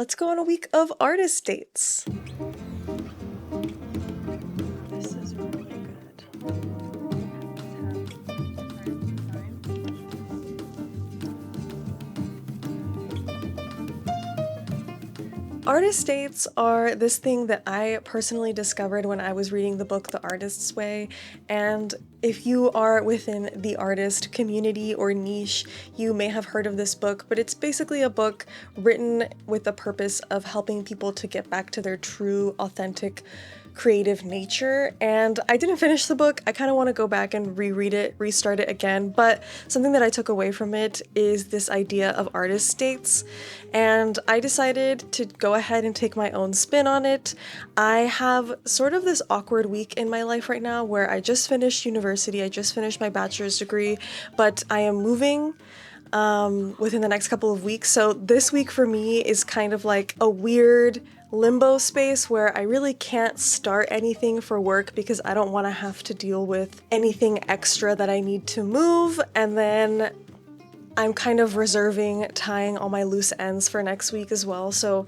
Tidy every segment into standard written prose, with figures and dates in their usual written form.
let's go on a week of artist dates. This is really good. Artist dates are this thing that I personally discovered when I was reading the book The Artist's Way, and if you are within the artist community or niche, you may have heard of this book, but it's basically a book written with the purpose of helping people to get back to their true, authentic, creative nature. And I didn't finish the book. I kind of want to go back and reread it, restart it again, but something that I took away from it is this idea of artist dates. And I decided to go ahead and take my own spin on it. I have sort of this awkward week in my life right now where I just finished university, I just finished my bachelor's degree, but I am moving within the next couple of weeks. So this week for me is kind of like a weird limbo space where I really can't start anything for work because I don't want to have to deal with anything extra that I need to move. And then I'm kind of reserving tying all my loose ends for next week as well. So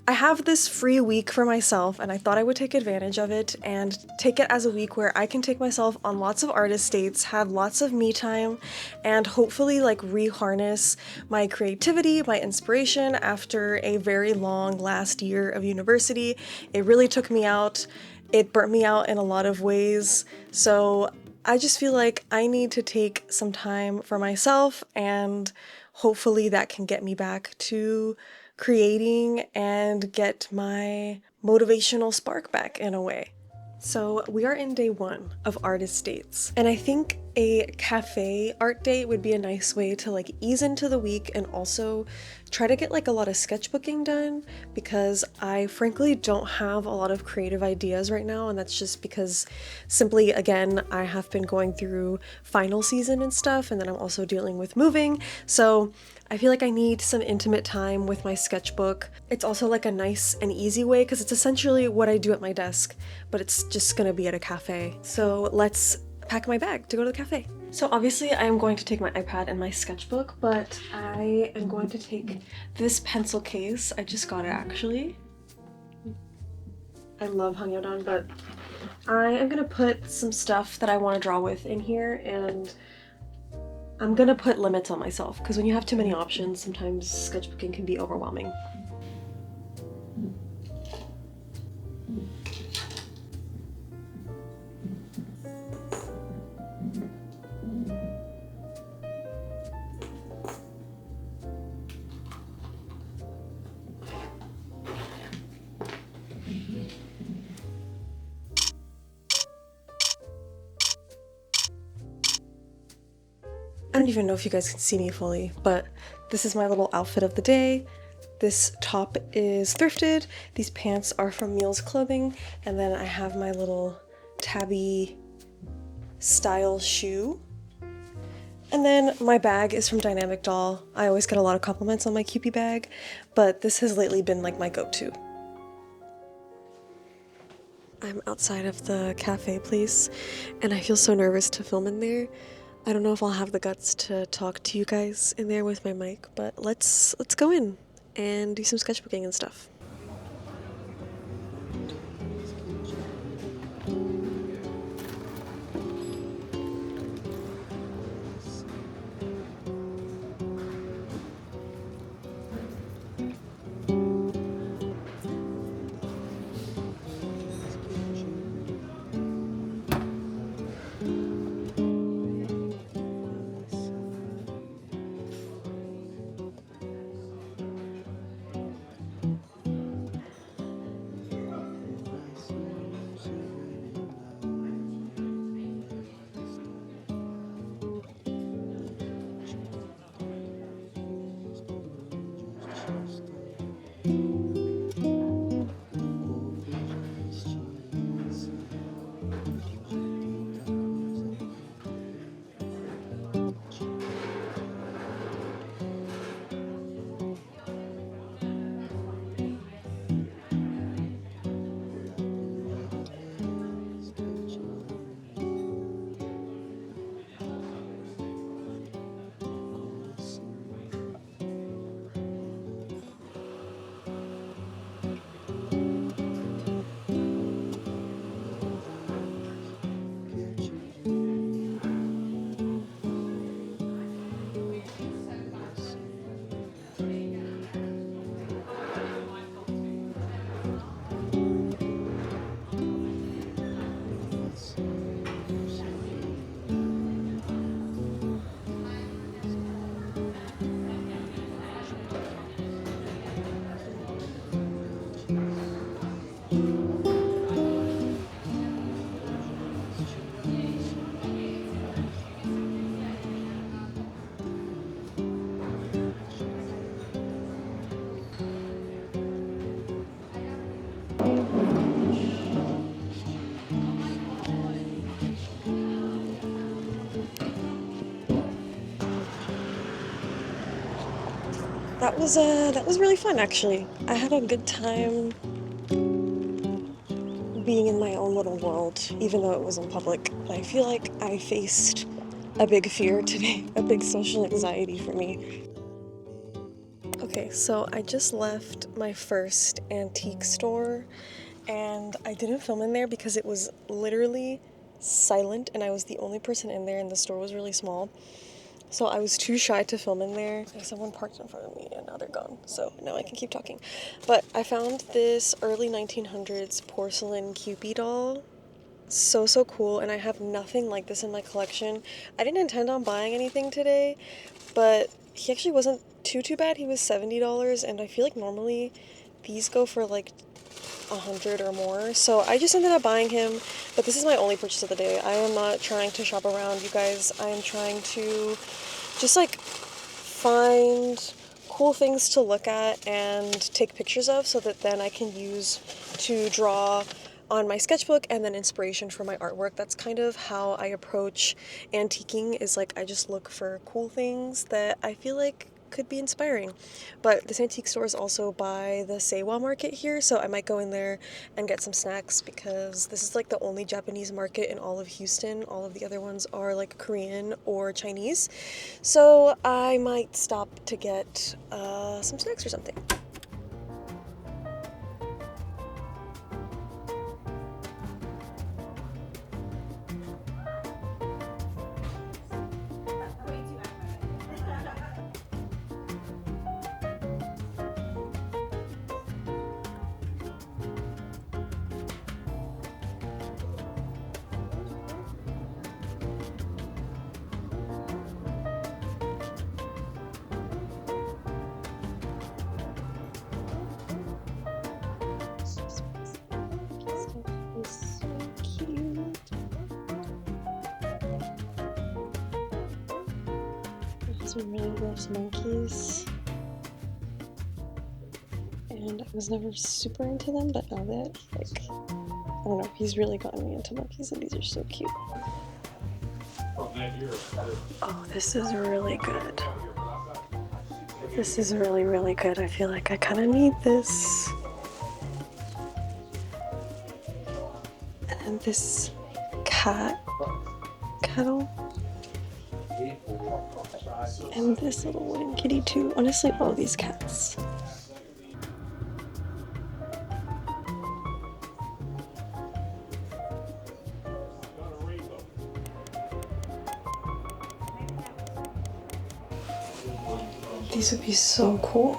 I have this free week for myself and I thought I would take advantage of it and take it as a week where I can take myself on lots of artist dates, have lots of me time, and hopefully like reharness my creativity, my inspiration after a very long last year of university. It really took me out. It burnt me out in a lot of ways. So I just feel like I need to take some time for myself, and hopefully that can get me back to creating and get my motivational spark back in a way. So we are in day one of artist dates, and I think a cafe art date would be a nice way to like ease into the week and also try to get like a lot of sketchbooking done, because I frankly don't have a lot of creative ideas right now, and that's just because simply, again, I have been going through final season and stuff, and then I'm also dealing with moving, so I feel like I need some intimate time with my sketchbook. It's also like a nice and easy way because it's essentially what I do at my desk, but it's just gonna be at a cafe. So let's pack my bag to go to the cafe. So obviously I am going to take my iPad and my sketchbook, but I am going to take this pencil case. I just got it actually. I love Hangyodan, but I am gonna put some stuff that I want to draw with in here, and I'm gonna put limits on myself because when you have too many options, sometimes sketchbooking can be overwhelming. I don't even know if you guys can see me fully, but this is my little outfit of the day. This top is thrifted, these pants are from Meals Clothing, and then I have my little tabby style shoe. And then my bag is from Dynamic Doll. I always get a lot of compliments on my Kewpie bag, but this has lately been like my go-to. I'm outside of the cafe place, and I feel so nervous to film in there. I don't know if I'll have the guts to talk to you guys in there with my mic, but let's go in and do some sketchbooking and stuff. that was really fun actually. I had a good time being in my own little world, even though it was in public. I feel like I faced a big fear today, a big social anxiety for me. Okay, so I just left my first antique store and I didn't film in there because it was literally silent and I was the only person in there and the store was really small. So I was too shy to film in there. Someone parked in front of me and now they're gone. So now I can keep talking. But I found this early 1900s porcelain Cupid doll. So cool, and I have nothing like this in my collection. I didn't intend on buying anything today, but he actually wasn't too bad. He was $70 and I feel like normally these go for like 100 or more. So I just ended up buying him, but this is my only purchase of the day. I am not trying to shop around, you guys. I am trying to just like find cool things to look at and take pictures of so that then I can use to draw on my sketchbook and then inspiration for my artwork. That's kind of how I approach antiquing, is like I just look for cool things that I feel like could be inspiring. But this antique store is also by the Seiwa market here, so I might go in there and get some snacks because this is like the only Japanese market in all of Houston. All of the other ones are like Korean or Chinese. So I might stop to get some snacks or something. Is so cute. Some really gross monkeys. And I was never super into them, but now that, like, I don't know, he's really gotten me into monkeys and these are so cute. Oh, this is really good. This is really good. I feel like I kind of need this. And then this cat kettle. And this little wooden kitty too. Honestly, all of these cats. These would be so cool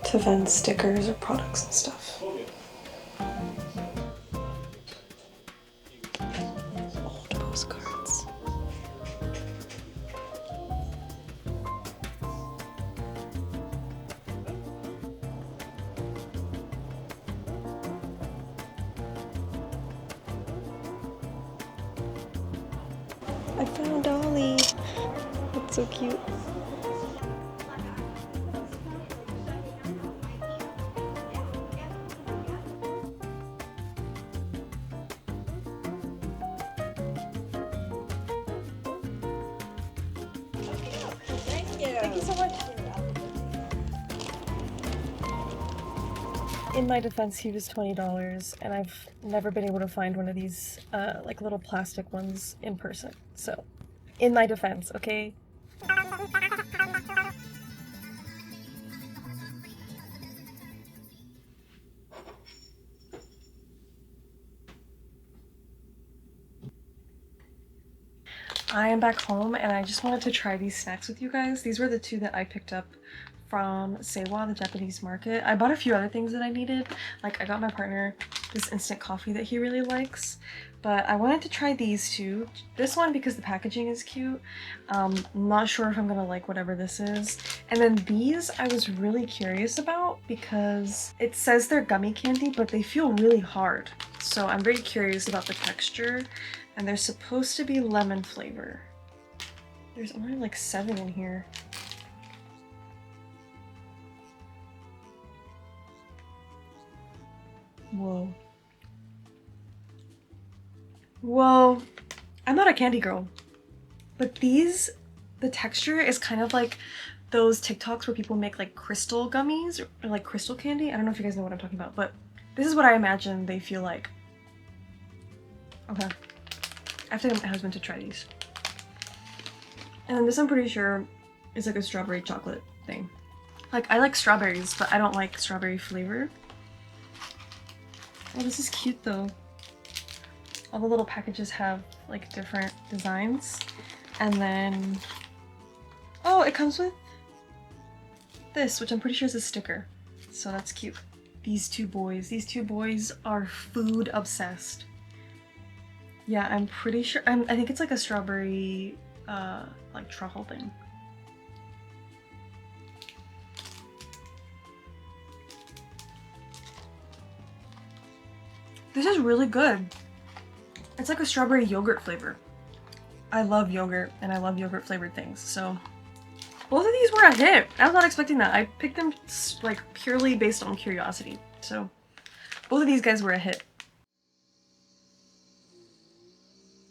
to vend stickers or products and stuff. Old postcards. I found Dolly. That's so cute. Thank you so much. In my defense, he was $20, and I've never been able to find one of these like little plastic ones in person. So, in my defense, okay? I am back home and I just wanted to try these snacks with you guys. These were the two that I picked up from Seiwa, the Japanese market. I bought a few other things that I needed. Like I got my partner this instant coffee that he really likes, but I wanted to try these two. This one because the packaging is cute. Not sure if I'm gonna like whatever this is. And then these I was really curious about because it says they're gummy candy, but they feel really hard. So I'm very curious about the texture. And they're supposed to be lemon flavor. There's only like 7 in here. Whoa. Whoa. I'm not a candy girl. But these, the texture is kind of like those TikToks where people make like crystal gummies or like crystal candy. I don't know if you guys know what I'm talking about, but this is what I imagine they feel like. Okay. I have to get my husband to try these. And then this I'm pretty sure is like a strawberry chocolate thing. Like, I like strawberries, but I don't like strawberry flavor. Oh, this is cute though. All the little packages have like different designs. And then, oh, it comes with this, which I'm pretty sure is a sticker. So that's cute. These two boys are food obsessed. Yeah, I'm pretty sure, I think it's like a strawberry, like truffle thing. This is really good. It's like a strawberry yogurt flavor. I love yogurt and I love yogurt flavored things, so both of these were a hit. I was not expecting that. I picked them like purely based on curiosity, so both of these guys were a hit.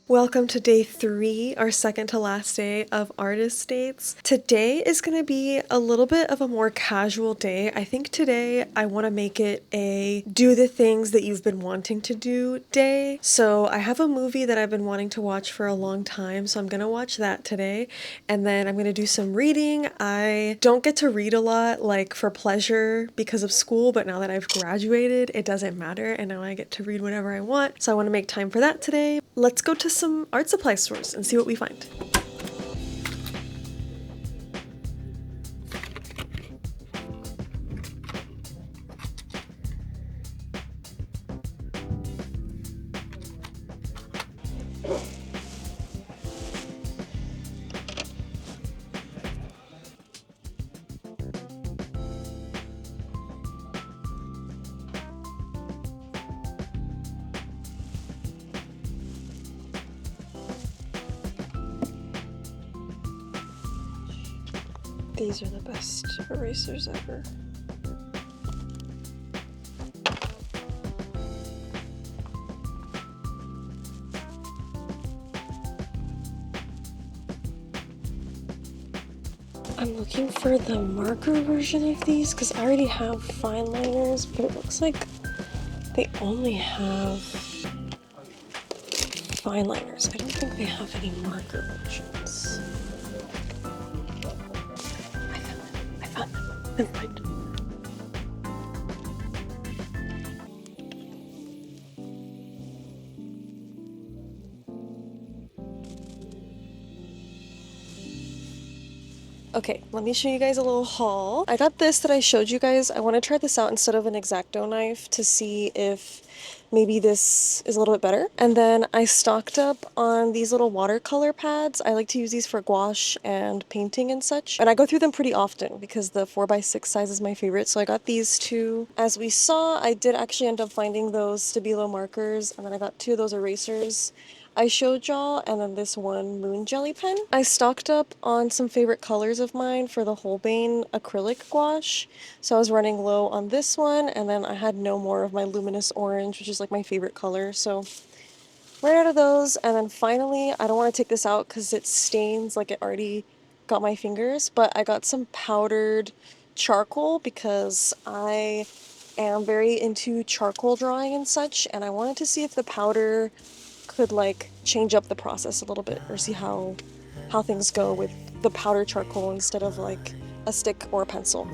Welcome to day 3, our second to last day of artist dates. Today is going to be a little bit of a more casual day. I think today I want to make it a do the things that you've been wanting to do day. So I have a movie that I've been wanting to watch for a long time, so I'm going to watch that today. And then I'm going to do some reading. I don't get to read a lot like for pleasure because of school, but now that I've graduated, it doesn't matter, and now I get to read whatever I want. So I want to make time for that today. Let's go to some art supply stores and see what we find. These are the best erasers ever. I'm looking for the marker version of these because I already have fine liners, but it looks like they only have fine liners. I don't think they have any marker versions. I found them. Never mind. Okay, let me show you guys a little haul. I got this that I showed you guys. I want to try this out instead of an X-Acto knife to see if maybe this is a little bit better. And then I stocked up on these little watercolor pads. I like to use these for gouache and painting and such. And I go through them pretty often because the 4x6 size is my favorite. So I got these two. As we saw, I did actually end up finding those Stabilo markers, and then I got 2 of those erasers I showed y'all, and then this one moon jelly pen. I stocked up on some favorite colors of mine for the Holbein acrylic gouache. So I was running low on this one, and then I had no more of my luminous orange, which is like my favorite color. So ran out of those, and then finally, I don't want to take this out because it stains like it already got my fingers, but I got some powdered charcoal because I am very into charcoal drawing and such, and I wanted to see if the powder could like change up the process a little bit or see how things go with the powder charcoal instead of like a stick or a pencil.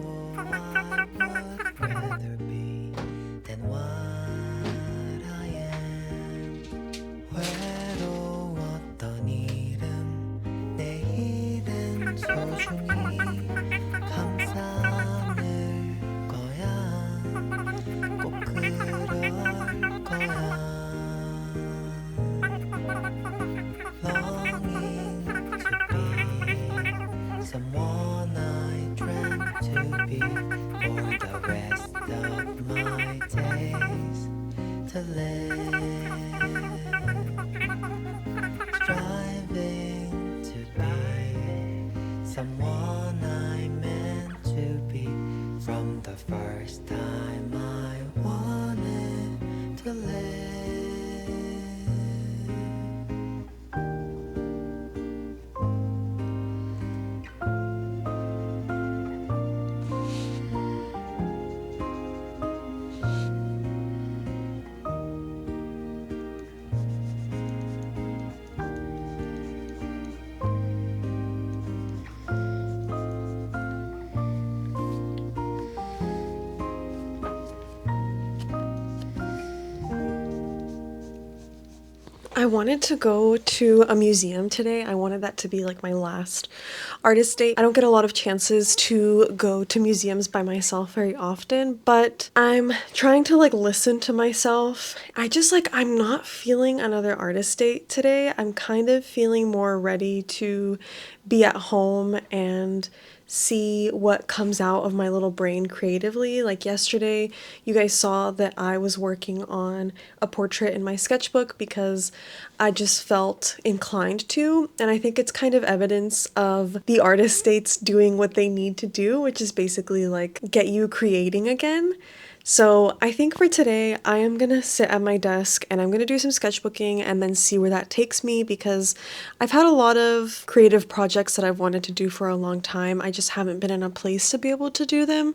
Someone I dreamt to be. I wanted to go to a museum today. I wanted that to be like my last artist date. I don't get a lot of chances to go to museums by myself very often, but I'm trying to like listen to myself. I'm not feeling another artist date today. I'm kind of feeling more ready to be at home and see what comes out of my little brain creatively. Like yesterday, you guys saw that I was working on a portrait in my sketchbook because I just felt inclined to. And I think it's kind of evidence of the artist states doing what they need to do, which is basically like get you creating again. So I think for today, I am gonna sit at my desk and I'm gonna do some sketchbooking and then see where that takes me because I've had a lot of creative projects that I've wanted to do for a long time. I just haven't been in a place to be able to do them.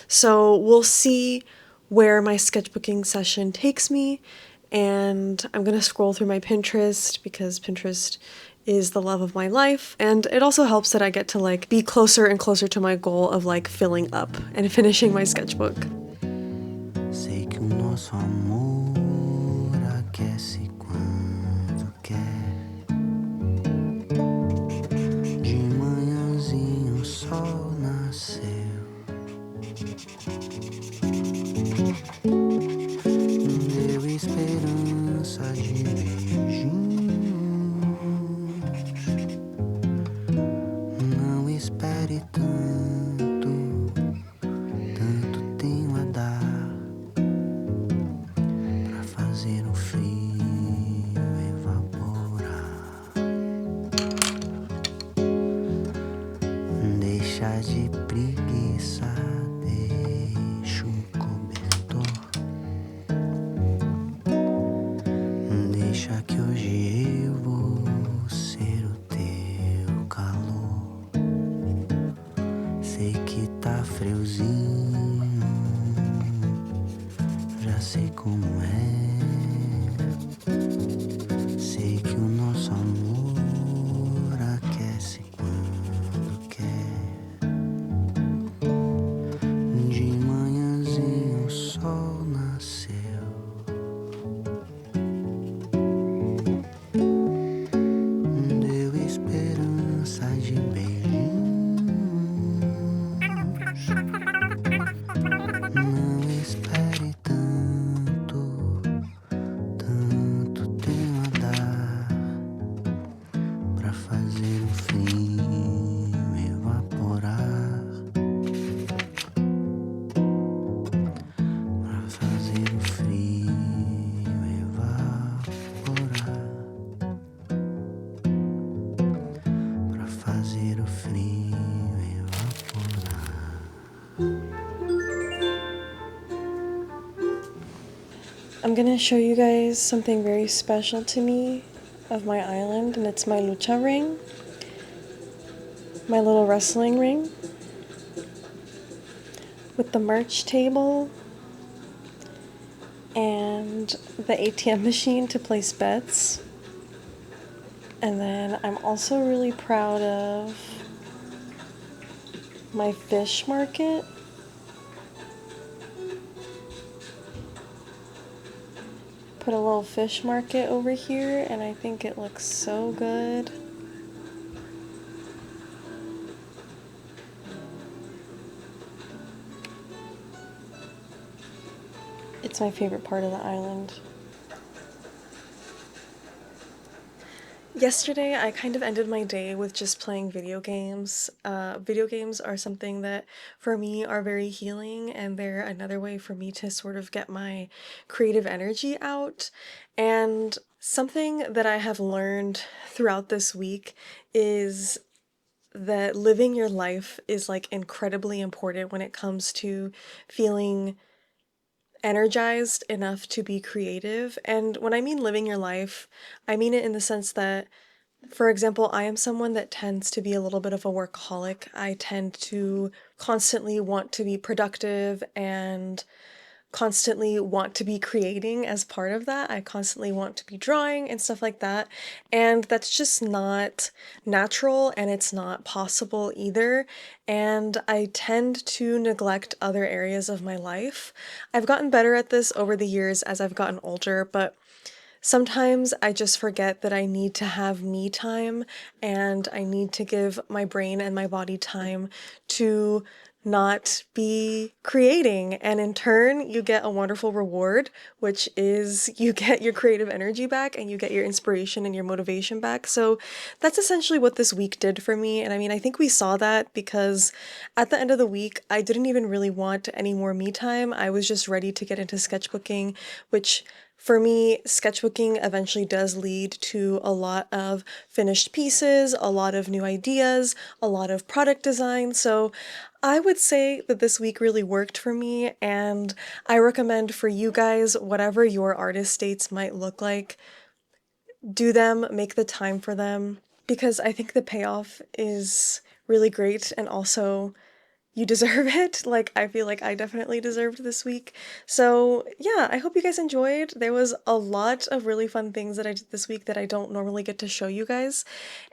So we'll see where my sketchbooking session takes me. And I'm gonna scroll through my Pinterest because Pinterest is the love of my life. And it also helps that I get to like be closer and closer to my goal of like filling up and finishing my sketchbook. Sei que o nosso amor aquece quando quer. De manhãzinho o sol nasceu. Deu esperança de beijinhos. Não espere tanto, tanto tenho a dar. Pra fazer o frio evaporar. Deixa de preguiça, deixa um cobertor. Deixa que hoje eu vou ser o teu calor. Sei que tá friozinho, já sei como é. Sei que o nosso amor aquece quando quer. De manhãzinho o sol nasceu. Deu esperança de beijinhos. Não espere tanto, tanto tenho a dar. Pra fazer o frio evaporar. Pra fazer o frio evaporar. Pra fazer o frio evaporar. I'm gonna show you guys something very special to me of my island, and it's my lucha ring, my little wrestling ring, with the merch table and the ATM machine to place bets. And then I'm also really proud of my fish market. Put a little fish market over here, and I think it looks so good. It's my favorite part of the island. Yesterday, I kind of ended my day with just playing video games. Video games are something that, for me, are very healing, and they're another way for me to sort of get my creative energy out. And something that I have learned throughout this week is that living your life is like incredibly important when it comes to feeling energized enough to be creative. And when I mean living your life, I mean it in the sense that, for example, I am someone that tends to be a little bit of a workaholic. I tend to constantly want to be productive and constantly want to be creating as part of that. I constantly want to be drawing and stuff like that. And that's just not natural and it's not possible either. And I tend to neglect other areas of my life. I've gotten better at this over the years as I've gotten older, but Sometimes I just forget that I need to have me time and I need to give my brain and my body time to not be creating. And in turn, you get a wonderful reward, which is you get your creative energy back and you get your inspiration and your motivation back. So that's essentially what this week did for me. And I mean, I think we saw that because at the end of the week, I didn't even really want any more me time. I was just ready to get into sketchbooking, which for me, sketchbooking eventually does lead to a lot of finished pieces, a lot of new ideas, a lot of product design. So I would say that this week really worked for me, and I recommend for you guys, whatever your artist states might look like, do them, make the time for them, because I think the payoff is really great and also you deserve it. Like, I feel like I definitely deserved this week. So, yeah, I hope you guys enjoyed. There was a lot of really fun things that I did this week that I don't normally get to show you guys,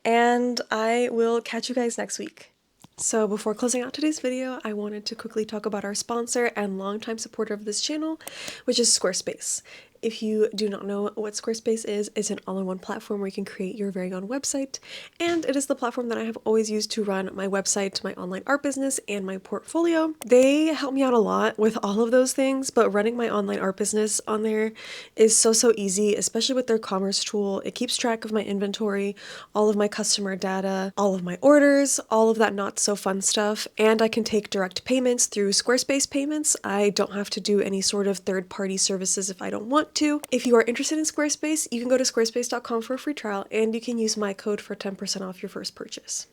and I will catch you guys next week. So before closing out today's video, I wanted to quickly talk about our sponsor and longtime supporter of this channel, which is Squarespace. If you do not know what Squarespace is, it's an all-in-one platform where you can create your very own website, and it is the platform that I have always used to run my website, my online art business, and my portfolio. They help me out a lot with all of those things, but running my online art business on there is so easy, especially with their commerce tool. It keeps track of my inventory, all of my customer data, all of my orders, all of that not so fun stuff, and I can take direct payments through Squarespace payments. I don't have to do any sort of third-party services if I don't want to. If you are interested in Squarespace, you can go to squarespace.com for a free trial, and you can use my code for 10% off your first purchase.